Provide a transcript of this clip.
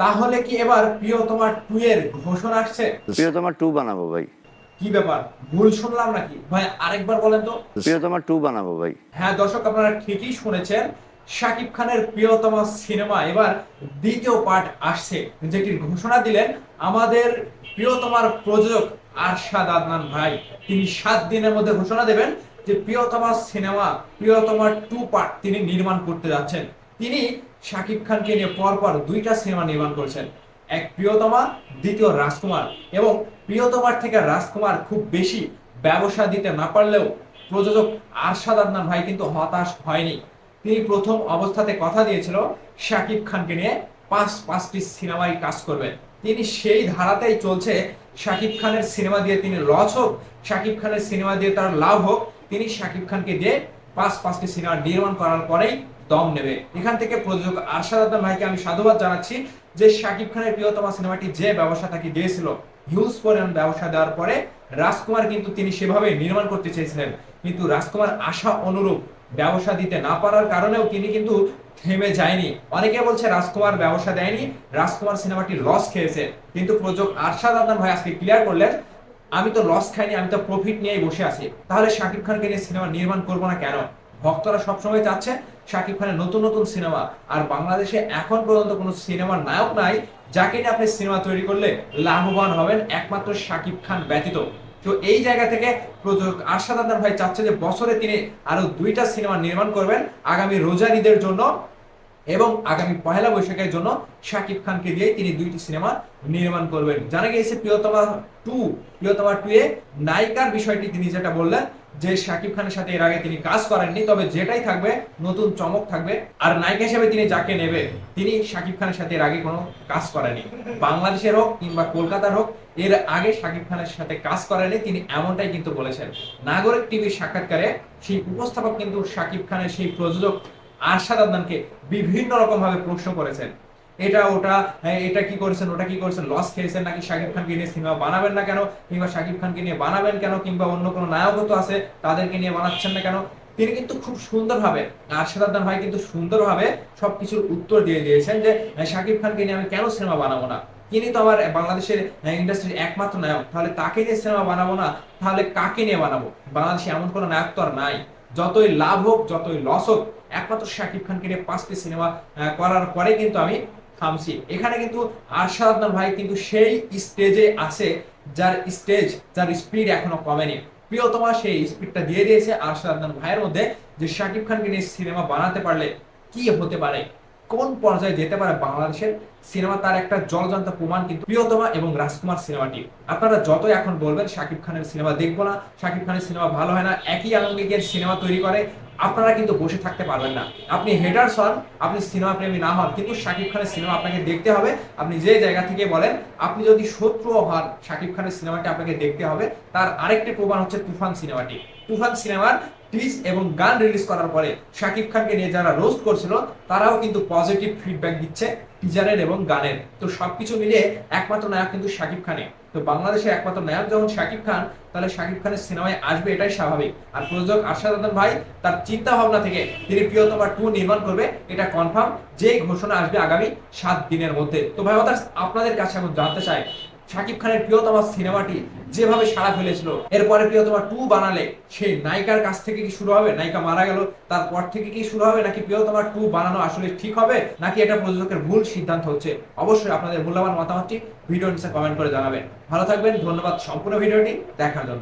তাহলে কি এবার প্রিয়তমা 2 এর ঘোষণা আসছে? প্রিয়তমা 2 বানাবো ভাই। কি ব্যাপার, ভুল শুনলাম নাকি ভাই? আরেকবার বলেন তো। প্রিয়তমা 2 বানাবো ভাই। হ্যাঁ দর্শক, আপনারা ঠিকই শুনেছেন, শাকিব খানের প্রিয়তমা সিনেমা এবার দ্বিতীয় পার্ট আসছে, যেটির ঘোষণা দিলেন আমাদের প্রিয়তমার প্রযোজক আরশাদ আদনান ভাই। তিনি 7 দিনের মধ্যে ঘোষণা দেবেন যে প্রিয়তমা সিনেমা প্রিয়তমা 2 পার্ট তিনি নির্মাণ করতে যাচ্ছেন। তিনি শাকিব খানকে নিয়ে পরপর 2টা সিনেমা নির্মাণ করছেন, এক প্রিয়তমা, দ্বিতীয় রাজকুমার। এবং প্রিয়তমার থেকে রাজকুমার খুব বেশি ব্যবসা দিতে না পারলেও প্রযোজক আরশাদ আদনান ভাই কিন্তু হতাশ হয়নি। তিনি প্রথম অবস্থাতে কথা দিয়েছিল শাকিব খানকে নিয়ে পাঁচটি সিনেমায় কাজ করবেন। তিনি সেই ধারাতেই চলছে। শাকিব খানের সিনেমা দিয়ে তিনি লস হোক, শাকিব খানের সিনেমা দিয়ে তার লাভ হোক, তিনি শাকিব খানকে দিয়ে পাঁচটি সিনেমা নির্মাণ করার পরেই দম নেবে। এখান থেকে প্রযোজক আরশাদ আদনান ভাইকে আমি সাধুবাদ জানাচ্ছি যে শাকিব খানের প্রিয়তমা সিনেমাটি যে ব্যবসা তাকে দিয়েছিল, হিউজ পরিমাণ ব্যবসা দেওয়ার পরে রাজকুমার কিন্তু তিনি সেভাবে নির্মাণ করতে চেয়েছিলেন, কিন্তু রাজকুমার আশা অনুরূপ ব্যবসা দিতে না পারার কারণেও তিনি কিন্তু থেমে যায়নি। অনেকে বলছে রাজকুমার ব্যবসা দেয়নি, রাজকুমার সিনেমাটি লস খেয়েছে, কিন্তু প্রযোজক আরশাদ আদনান ভাই আজকে ক্লিয়ার করলেন আমি তো লস খাইনি, আমি তো প্রফিট নিয়েই বসে আছি। তাহলে শাকিব খানকে নিয়ে সিনেমা নির্মাণ করবো না কেন? ভক্তরা সবসময় চাচ্ছে শাকিব খানের নতুন নতুন সিনেমা, আর বাংলাদেশে এখন পর্যন্ত কোনো সিনেমার নায়ক নাই যাকে নিয়ে আপনি সিনেমা তৈরি করলে লাভবান হবেন একমাত্র শাকিব খান ব্যতীত। তো এই জায়গা থেকে প্রযোজক আরশাদ আদনান ভাই চাচ্ছে যে বছরে তিনি আরো 2টা সিনেমা নির্মাণ করবেন আগামী রোজার ঈদের জন্য এবং আগামী পহেলা বৈশাখের জন্য শাকিব খানকে দিয়ে তিনি 2টি সিনেমা নির্মাণ করবেন। জানা গিয়েছে প্রিয়তমা 2 এ নায়িকার বিষয়টি তিনি যেটা বললেন যে শাকিব খানের সাথে এর আগে তিনি কাজ করেননি, তবে যেটাই থাকবে নতুন চমক থাকবে। আর নায়িকা হিসেবে তিনি যাকে নেবে তিনি শাকিব খানের সাথে এর আগে কোনো কাজ করেনি, বাংলাদেশের হোক কিংবা কলকাতার হোক, এর আগে শাকিব খানের সাথে কাজ করেনি, তিনি এমনটাই কিন্তু বলেছেন। নাগরিক টিভির সাক্ষাৎকারে সেই উপস্থাপক কিন্তু শাকিব খানের সেই প্রযোজক আরশাদ আদনানকে বিভিন্ন রকম ভাবে প্রশ্ন করেছেন, এটা ওটা, এটা কি করেছেন, ওটা কি করেছেন, লস খেয়েছেন নাকি, শাকিব খানকে নিয়ে সিনেমা বানাবেন না কেন, কিংবা শাকিব খানকে নিয়ে বানাবেন কেন, কিংবা অন্য কোনো নায়কও তো আছে তাদেরকে নিয়ে বানাচ্ছেন না কেন। তিনি কিন্তু খুব সুন্দরভাবে, আরশাদ আদনান ভাই কিন্তু সুন্দরভাবে সবকিছুর উত্তর দিয়ে দিয়েছেন যে শাকিব খানকে নিয়ে আমি কেন সিনেমা বানাবো না, তিনি তো আমার বাংলাদেশের ইন্ডাস্ট্রির একমাত্র নায়ক, তাহলে তাকে নিয়ে সিনেমা বানাবো না, তাহলে কাকে নিয়ে বানাবো? বাংলাদেশে এমন কোনো নায়ক তো আর নাই। যতই লাভ হোক যতই লস হোক, একমাত্র শাকিব খানকে নিয়ে 5টি সিনেমা করার পরে কিন্তু আমি থামছি। এখানে কিন্তু আরশাদ আদনান ভাই কিন্তু সেই স্টেজে আছে যার স্টেজ, যার স্পিড এখনো কমেনি। প্রিয়তমা সেই স্পিডটা দিয়ে দিয়েছে আরশাদ আদনান ভাইয়ের মধ্যে, যে শাকিব খানকে নিয়ে সিনেমা বানাতে পারলে কি হতে পারে, কোন পর্যায়ে যেতে পারে বাংলাদেশের সিনেমা, তার একটা জলজান্ত প্রমাণ কিন্তু প্রিয়তমা এবং রাজকুমার সিনেমাটি। আপনারা যতই এখন বলবেন শাকিব খানের সিনেমা দেখবো না, শাকিব খানের সিনেমা ভালো হয় না, একই আঙ্গিকের সিনেমা তৈরি করে, আপনারা কিন্তু বসে থাকতে পারবেন না। আপনি হেটার্স হন, আপনি সিনেমা প্রেমী না হন, কিন্তু শাকিব খানের সিনেমা আপনাকে দেখতে হবে। আপনি যে জায়গা থেকে বলেন, আপনি যদি শত্রুও হন, শাকিব খানের সিনেমাটি আপনাকে দেখতে হবে। তার আরেকটি প্রমাণ হচ্ছে তুফান সিনেমাটি। তুফান সিনেমার টিজ এবং গান রিলিজ করার পরে শাকিব খানকে নিয়ে যারা রোস্ট করছিল তারাও কিন্তু পজিটিভ ফিডব্যাক দিচ্ছে টিজারের এবং গানের। তো সবকিছু মিলিয়ে একমাত্র নায়ক কিন্তু শাকিব খানে। তো বাংলাদেশের একমাত্র নায়ক যখন শাকিব খান, তাহলে শাকিব খানের সিনেমায় আসবে, এটাই স্বাভাবিক। আর প্রযোজক আরশাদ আদনান ভাই তার চিন্তা ভাবনা থেকে তিনি প্রিয়তমা 2 নির্মাণ করবে, এটা কনফার্ম, যেই ঘোষণা আসবে আগামী 7 দিনের মধ্যে। তো ভাই আপনাদের কাছে এখন জানতে চাই, শাকিব খানের প্রিয়তমা সিনেমাটি যেভাবে সাড়া ফেলেছিল, এরপরে প্রিয়তমা 2 বানালে সেই নায়িকার কাছ থেকে কি শুরু হবে? নায়িকা মারা গেল তারপর থেকে কি শুরু হবে, নাকি প্রিয়তমা 2 বানানো আসলে ঠিক হবে, নাকি এটা প্রযোজকের ভুল সিদ্ধান্ত হচ্ছে? অবশ্যই আপনাদের মূল্যবান মতামতটি ভিডিওর নিচে কমেন্ট করে জানাবেন। ভালো থাকবেন, ধন্যবাদ সম্পূর্ণ ভিডিওটি দেখার জন্য।